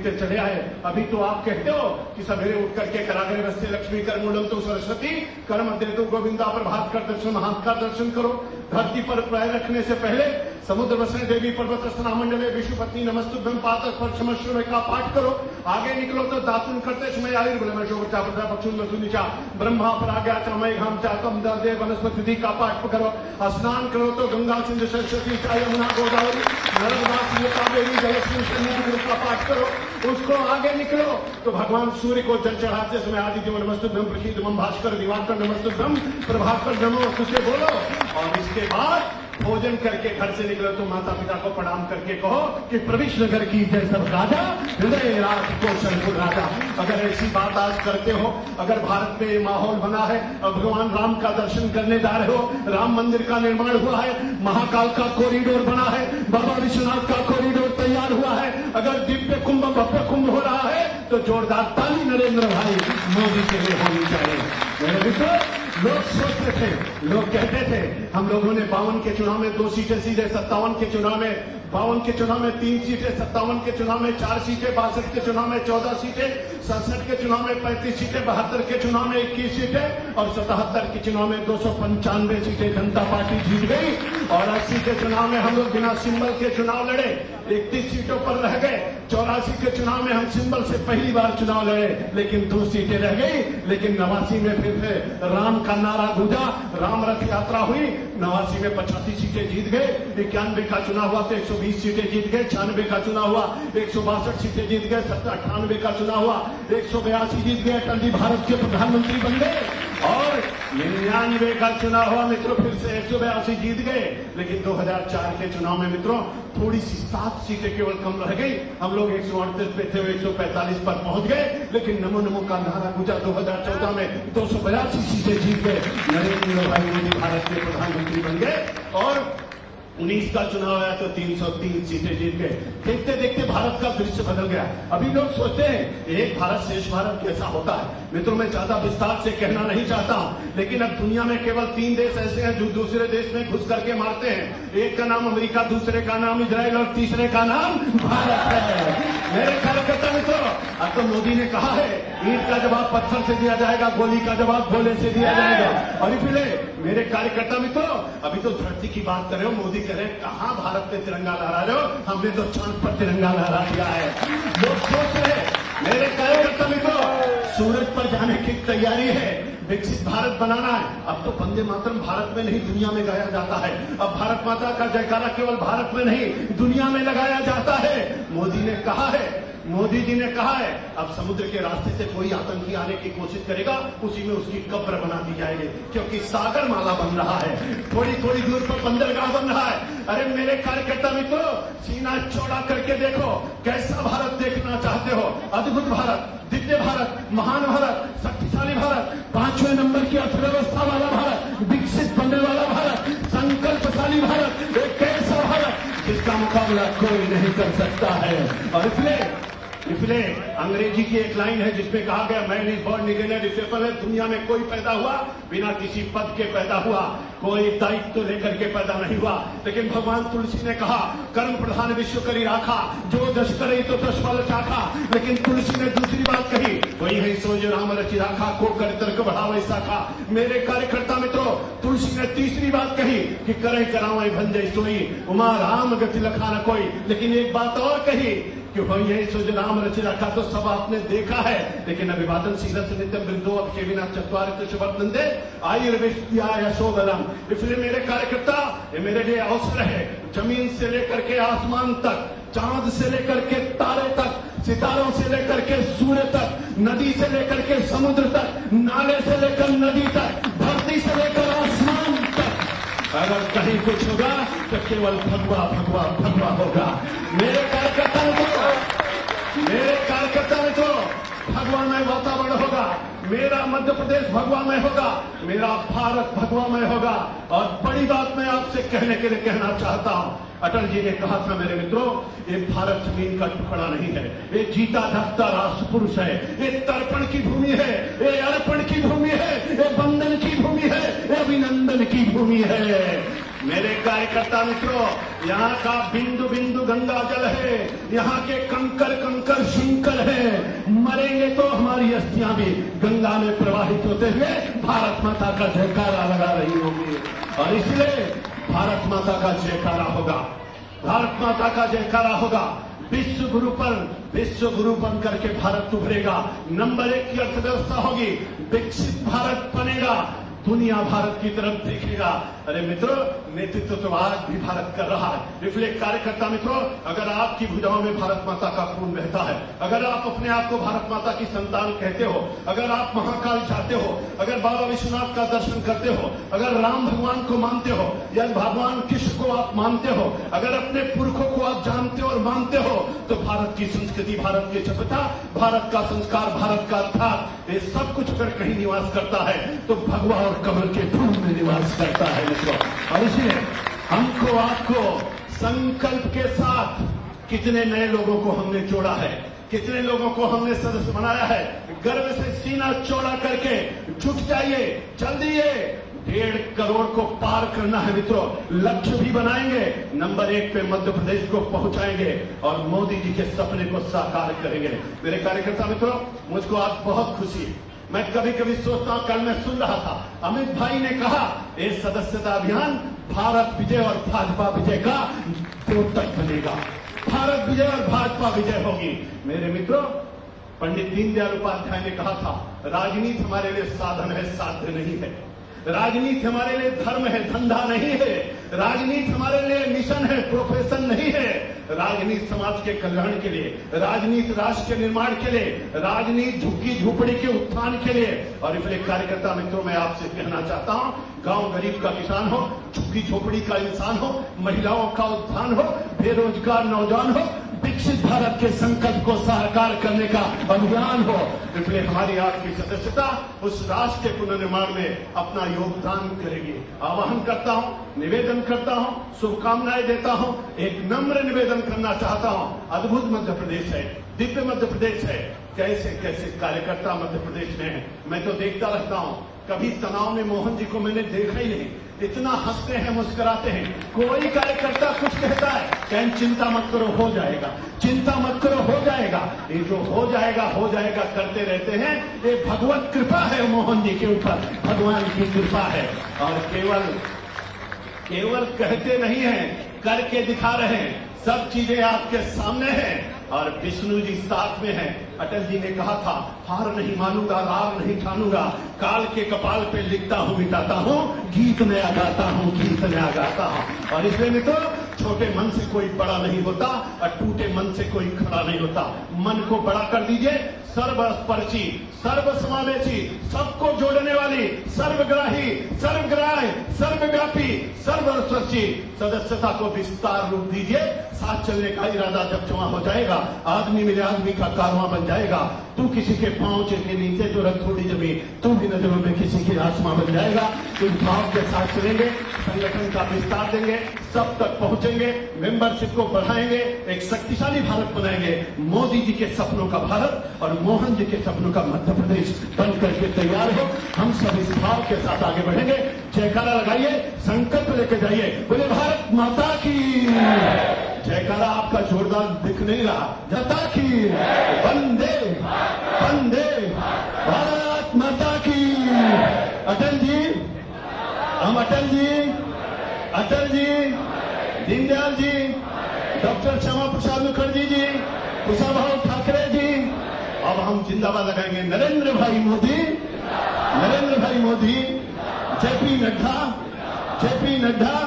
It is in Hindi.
लिखते चले आए। अभी तो आप कहते हो कि सवेरे उठ करके कराग्रे वस्ते लक्ष्मी कर मूलम तो सरस्वती कर मध्य तो गोविंदा प्रभात कर दर्शन महात का दर्शन करो। धरती पर पैर रखने से पहले समुद्र वसने देवी पर्वत स्ना मंडले विश्वपत्नी नमस्तुभ्यं पातक परचमश्रम का पाठ करो। आगे निकलो तो दातुन करते समय आयुर्बलमशोचा पक्षुन वसुनिचा ब्रह्मा पराज्ञा चमय घाम चाकम दे वनस्पति का पाठ करो। स्नान करो तो गंगा सिंधु सरस्वती यमुना गोदावरी नर्मदा कावेरी जलस्मी का पाठ करो। उसको आगे निकलो तो भगवान सूर्य को जल चढ़ाते समय आदित्य नमस्तुभ्यं प्रसीदमं भास्कर दिवाकर नमस्तुभ्यं प्रभाकर नमो तुझे बोलो। और इसके बाद भोजन करके घर से निकलो तो माता पिता को प्रणाम करके कहो कि प्रविश नगर की जय सब राजा हृदय राज कौशलपुर राजा। अगर ऐसी बात आज करते हो, अगर भारत में ये माहौल बना है और भगवान राम का दर्शन करने जा रहे हो, राम मंदिर का निर्माण हुआ है, महाकाल का कॉरिडोर बना है, बाबा विश्वनाथ का कॉरिडोर तैयार हुआ है, अगर दिव्य कुंभ भव्य कुंभ हो रहा है तो जोरदार ताली नरेंद्र भाई मोदी के लिए होनी चाहिए। मेरे मित्रों, लोग सोचते थे, लोग कहते थे हम लोगों ने 52 के चुनाव में 2 सीटें सीधे, 57 के चुनाव में 52 के चुनाव में 3 सीटें, 57 के चुनाव में 4 सीटें, 62 के चुनाव में 14 सीटें, 67 के चुनाव में 35 सीटें, 72 के चुनाव में 21 सीटें और 77 के चुनाव में 295 सीटें जनता पार्टी जीत गई। और 80 के चुनाव में हम लोग बिना सिंबल के चुनाव लड़े, 31 सीटों पर रह गए। 84 के चुनाव में हम सिंबल से पहली बार चुनाव लड़े लेकिन 2 सीटें रह गई। लेकिन 89 में फिर से राम का नारा गूंजा, राम रथ यात्रा हुई, 89 में 85 सीटें जीत गए। 91 का चुनाव हुआ तो 120 सीटें जीत गए। 96 का चुनाव हुआ 162 सीटें जीत गए। 98 का चुनाव हुआ 182 जीत गए। अटल जी भारत के प्रधानमंत्री बन गए। और 99 का चुनाव हुआ मित्रों, फिर से 182 जीत गए। लेकिन 2004 के चुनाव में मित्रों थोड़ी सी 7 सीटें केवल कम रह गई। हम लोग 138 पे थे, 145 पर पहुंच गए। लेकिन नमो नमो का नारा गूंजा। 2014 में 282 सीटें जीत गए। नरेंद्र भाई मोदी भारत के प्रधानमंत्री बन गए। और 19 का चुनाव आया तो 303 सीटें जीत गए। देखते देखते भारत का दृश्य बदल गया। अभी लोग सोचते हैं एक भारत श्रेष्ठ भारत कैसा होता है। मित्रों, मैं ज्यादा विस्तार से कहना नहीं चाहता हूं, लेकिन अब दुनिया में केवल 3 देश ऐसे हैं जो दूसरे देश में घुस करके मारते हैं। एक का नाम अमेरिका, दूसरे का नाम इजराइल और तीसरे का नाम भारत है। मेरे कार्यकर्ता मित्रों, अब तो मोदी ने कहा है ईंट का जवाब पत्थर से दिया जाएगा, गोली का जवाब गोले से दिया जाएगा। और इसलिए मेरे कार्यकर्ता मित्रों, अभी तो धरती की बात कर रहे हो, मोदी कह रहे हैं कहां भारत पे तिरंगा लहरा रहे हो, हमने तो चांद पर तिरंगा लहरा दिया है। लोग सोच रहे हैं, मेरे कार्यकर्ता मित्रों, सूरज पर जाने की तैयारी है, विकसित भारत बनाना है। अब तो वंदे मातरम भारत में नहीं दुनिया में गाया जाता है। अब भारत माता का जयकारा केवल भारत में नहीं दुनिया में लगाया जाता है। मोदी ने कहा है, मोदी जी ने कहा है अब समुद्र के रास्ते से कोई आतंकी आने की कोशिश करेगा उसी में उसकी कब्र बना दी जाएगी, क्योंकि सागर माला बन रहा है, थोड़ी थोड़ी दूर पर बंदरगाह बन रहा है। अरे मेरे कार्यकर्ता मित्रों, सीना चौड़ा करके देखो, कैसा भारत देखना चाहते हो? अद्भुत भारत, दिव्य भारत, महान भारत, शक्तिशाली भारत, 5वें नंबर की अर्थव्यवस्था वाला भारत, विकसित बनने वाला भारत, संकल्पशाली भारत, एक ऐसा भारत जिसका मुकाबला कोई नहीं कर सकता है। और इसलिए अंग्रेजी की एक लाइन है जिसमें कहा गया man is born again disable है। दुनिया में कोई पैदा हुआ बिना किसी पद के पैदा हुआ, कोई दायित्व तो लेकर के पैदा नहीं हुआ। लेकिन भगवान तुलसी ने कहा कर्म प्रधान विश्व करी राखा, जो दश करे तो दश फल चाखा। लेकिन तुलसी ने दूसरी बात कही, वही है सो जो राम रचि राखा, को कर तर्क बढ़ावे शाखा। मेरे कार्यकर्ता मित्रों, तुलसी ने तीसरी बात कही कि करे करावे भंजय सोई, उमा राम गति लखा न कोई। लेकिन एक बात और कही कि भाई यही सोच राम रचि रखा तो सब आपने देखा है। लेकिन अभिवादन शीरस नित्यम बिंदु अभिषेविना चत्वारित्र शुभर्तंदे आयुर्वेद यशोबलम। इसलिए मेरे कार्यकर्ता, ये मेरे लिए अवसर है, जमीन से लेकर के आसमान तक, चांद से लेकर के तारे तक, सितारों से लेकर के सूर्य तक, नदी से लेकर के समुद्र तक, नाले से लेकर नदी तक, धरती से लेकर आसमान तक, अगर कहीं कुछ होगा तो केवल भगवा भगवा भगवा होगा। मेरे कार्यकर्ता मित्रों, भगवामय वातावरण होगा, मेरा मध्य प्रदेश भगवामय होगा, मेरा भारत भगवामय होगा। और बड़ी बात मैं आपसे कहने के लिए कहना चाहता हूं, अटल जी ने कहा था मेरे मित्रों, ये भारत जमीन का टुकड़ा नहीं है, ये जीता जागता राष्ट्र पुरुष है, ये तर्पण की भूमि है, ये अर्पण की भूमि है, ये बंधन की भूमि है, ये अभिनंदन की भूमि है। मेरे कार्यकर्ता मित्रों, यहाँ का बिंदु बिंदु गंगा जल है, यहाँ के कंकर कंकर शिंकर है। मरेंगे तो हमारी अस्थियां भी गंगा में प्रवाहित होते हुए भारत माता का जयकारा लगा रही होंगी। और इसलिए भारत माता का जयकारा होगा, भारत माता का जयकारा होगा। विश्व गुरु बन करके भारत उभरेगा। नंबर 1 की अर्थव्यवस्था होगी, विकसित भारत बनेगा, दुनिया भारत की तरफ देखेगा। अरे मित्रों, नेतृत्व तो आज भी भारत कर रहा है। इसलिए कार्यकर्ता मित्रों, अगर आपकी भुजाओं में भारत माता का खून बहता है, अगर आप अपने आप को भारत माता की संतान कहते हो, अगर आप महाकाल चाहते हो, अगर बाबा विश्वनाथ का दर्शन करते हो, अगर राम भगवान को मानते हो या भगवान कृष्ण को आप मानते हो, अगर अपने पुरखों को आप जानते हो और मानते हो, तो भारत की संस्कृति, भारत की सभ्यता, भारत का संस्कार, भारत का अध्यात्म, ये सब कुछ अगर कहीं निवास करता है तो भगवा और कमल के फूल में निवास करता है मित्रों। और इसलिए हमको आपको संकल्प के साथ कितने नए लोगों को हमने जोड़ा है, कितने लोगों को हमने सदस्य बनाया है। गर्व से सीना चौड़ा करके झुक जाइए, जल्दी ये 1.5 करोड़ को पार करना है मित्रों। लक्ष्य भी बनाएंगे, नंबर 1 पे मध्य प्रदेश को पहुंचाएंगे और मोदी जी के सपने को साकार करेंगे। मेरे कार्यकर्ता मित्रों, मुझको आज बहुत खुशी है। मैं कभी कभी सोचता हूं, कल मैं सुन रहा था अमित भाई ने कहा ये सदस्यता अभियान भारत विजय और भाजपा विजय का द्योतक बनेगा, भारत विजय और भाजपा विजय होगी। मेरे मित्रों, पंडित दीनदयाल उपाध्याय ने कहा था, राजनीति हमारे लिए साधन है, साध्य नहीं है। राजनीति हमारे लिए धर्म है, धंधा नहीं है। राजनीति हमारे लिए मिशन है, प्रोफेशन नहीं है। राजनीति समाज के कल्याण के लिए, राजनीति राष्ट्र के निर्माण के लिए, राजनीति झुग्गी झोपड़ी के उत्थान के लिए। और इसलिए कार्यकर्ता मित्रों, मैं आपसे कहना चाहता हूं, गांव गरीब का किसान हो, झुग्गी झोपड़ी का इंसान हो, महिलाओं का उत्थान हो, बेरोजगार नौजवान हो, विकसित भारत के संकल्प को साकार करने का अभियान हो। इसलिए हमारी आपकी सदस्यता उस राष्ट्र के पुनर्निर्माण में अपना योगदान करेगी। आह्वान करता हूं, निवेदन करता हूं, शुभकामनाएं देता हूं, एक नम्र निवेदन करना चाहता हूं। अद्भुत मध्य प्रदेश है, दिव्य मध्य प्रदेश है। कैसे कैसे कार्यकर्ता मध्य प्रदेश में है, मैं तो देखता रहता हूं। कभी तनाव में मोहन जी को मैंने देखा ही नहीं, इतना हंसते हैं, मुस्कुराते हैं। कोई कार्यकर्ता कुछ कहता है, कहें चिंता मत करो, हो जाएगा, चिंता मत करो, हो जाएगा। ये जो हो जाएगा करते रहते हैं, ये भगवत कृपा है मोहन जी के ऊपर, भगवान की कृपा है। और केवल कहते नहीं है, करके दिखा रहे हैं। सब चीजें आपके सामने हैं और विष्णु जी साथ में हैं। अटल जी ने कहा था, हार नहीं मानूंगा, रार नहीं ठानूंगा, काल के कपाल पे लिखता हूं, मिटाता हूं, गीत नया गाता हूं, गीत नया गाता हूं। और इसलिए मित्रों, छोटे मन से कोई बड़ा नहीं होता और टूटे मन से कोई खड़ा नहीं होता। मन को बड़ा कर दीजिए, सर्वस्पर्शी, सर्वसमावेशी, सबको जोड़ने वाली, सर्वग्राही, सर्वग्राह्य, सर्वव्यापी, सर्वस्पर्शी सदस्यता को विस्तार रूप दीजिए। साथ चलने का इरादा जब जमा हो जाएगा, आदमी मिले आदमी का कारवां बन जाएगा। तू किसी के पांव के नीचे जो रख थोड़ी जमी, तू भी नजरों में किसी की आसमां बन जाएगा। इस भाव के साथ चलेंगे, संगठन का विस्तार देंगे, सब तक पहुंचेंगे, मेंबरशिप को बढ़ाएंगे, एक शक्तिशाली भारत बनाएंगे। मोदी जी के सपनों का भारत और मोहन जी के सपनों का मध्य प्रदेश बन करके तैयार हो। हम सब इस भाव के साथ आगे बढ़ेंगे। जयकारा लगाइए, संकल्प लेके जाइए, बोले भारत माता की जयकारा। आपका जोरदार दिख नहीं रहा, जनता की वंदे वंदे भारत माता की। अटल जी, हम अटल जी, दीनदयाल जी, डॉक्टर श्यामा प्रसाद मुखर्जी जी, कुशाभाऊ ठाकरे जी। अब हम जिंदाबाद लगाएंगे नरेंद्र भाई मोदी, जेपी नड्डा,